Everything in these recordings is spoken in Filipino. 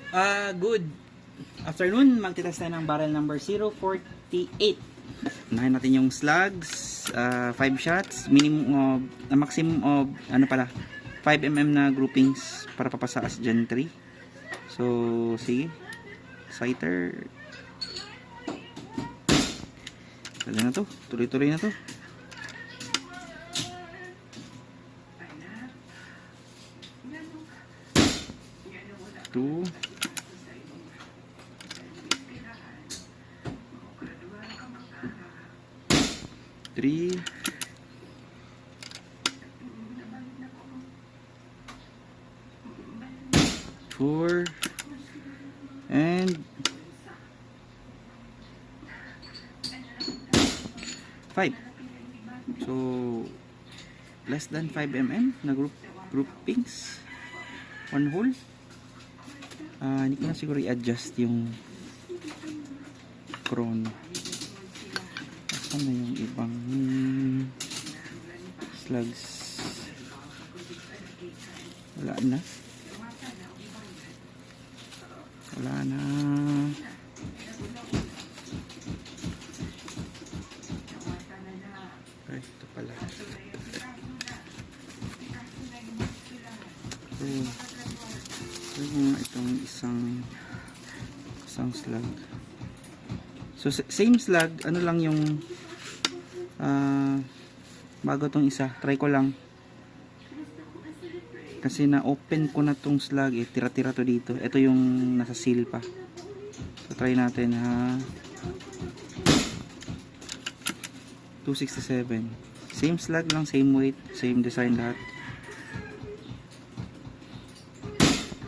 Good afternoon. Magtitest tayo ng barrel number 048. Unahin natin yung slugs. 5 shots. Maximum of 5mm na groupings para papasa as Gen 3. So, sige. Sighter. Pwede na to. Tuloy-tuloy na to. Two. 3, 4, and 5. So less than 5mm na groupings, one hole. Hindi ko na siguro i-adjust yung chrono. Saan na yung ibang slugs? Wala na. Ay, ito pala. So itong isang slug. So same slug, ano lang yung bago tong isa, try ko lang kasi na open ko na tong slug tira-tira to dito. Ito yung nasa seal pa. So try natin ha. 267. Same slug lang, same weight, same design lahat.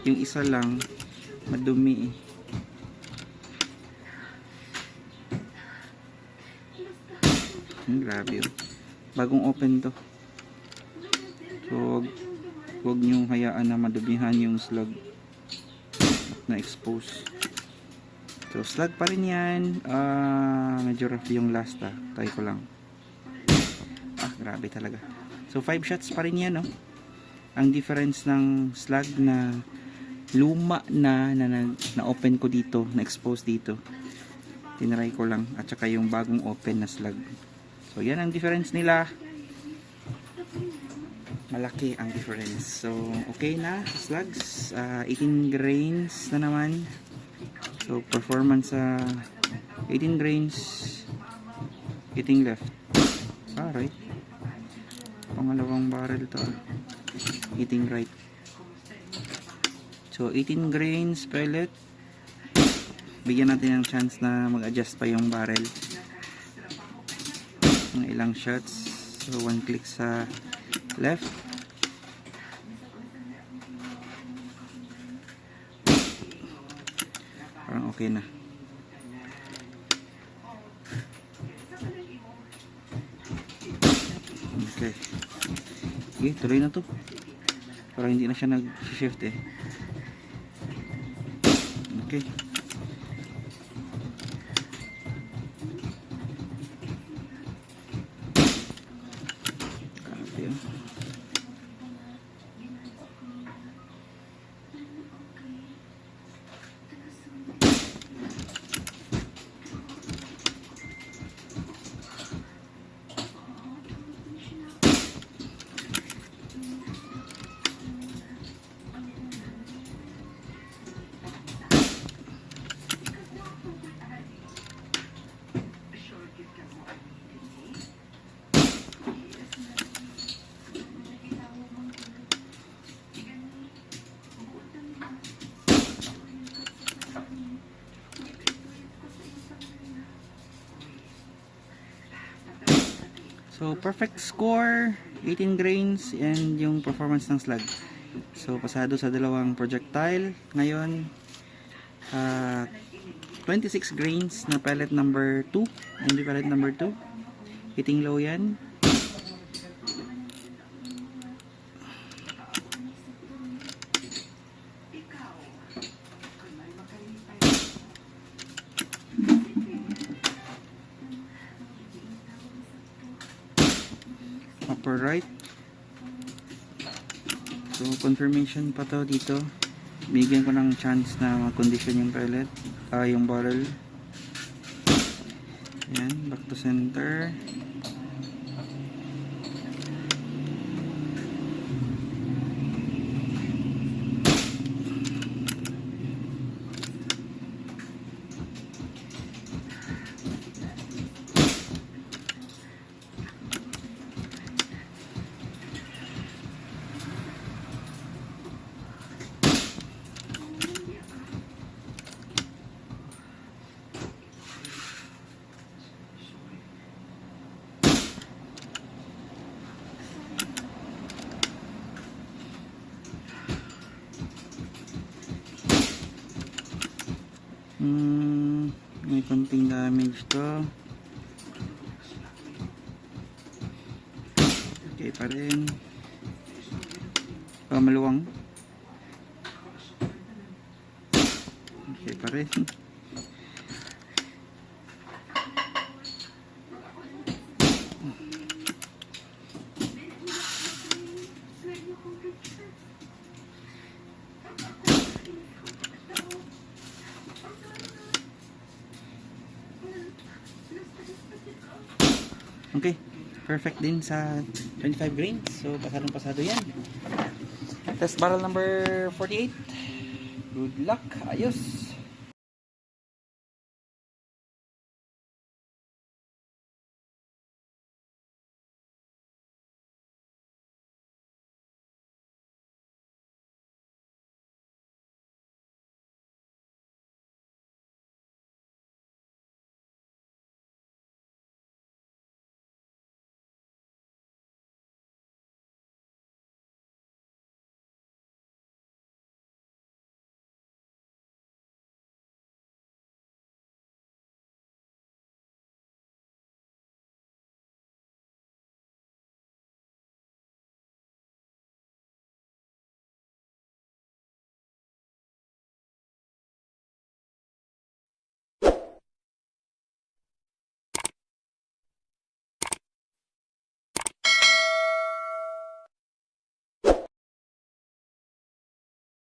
Yung isa lang madumi grabe yun. Bagong open to. So huwag nyong hayaan na madubihan yung slug na expose. So slug pa rin yan. Medyo rough yung last try ko lang. Grabe talaga. So 5 shots pa rin yan, no? Ang difference ng slug na luma na open ko dito, na expose dito, tinry ko lang, at saka yung bagong open na slug. So yan ang difference nila. Malaki ang difference. So okay na slugs. 18 grains na naman. So performance sa 18 grains, hitting left. Right. Pangalawang barrel to. Hitting right. So 18 grains pellet. Bigyan natin ng chance na mag-adjust pa yung barrel ng ilang shots. So one click sa left, parang okay na. Okay, sige, tuloy na to para hindi na siya nag-shift Okay. So perfect score, 18 grains, and yung performance ng slug. So pasado sa dalawang projectile. Ngayon 26 grains na pellet number 2, MD pellet number 2. Hitting low yan. Upper right. So confirmation pa to dito. bigyan ko ng chance na mag-condition yung pellet, yung barrel. Yan, back to center. May konting damage to. Okay pa rin. Maluwang. Okay pa rin. Okay, perfect din sa 25 grains. So, pasadong-pasado yan. Test barrel number 48. Good luck. Ayos.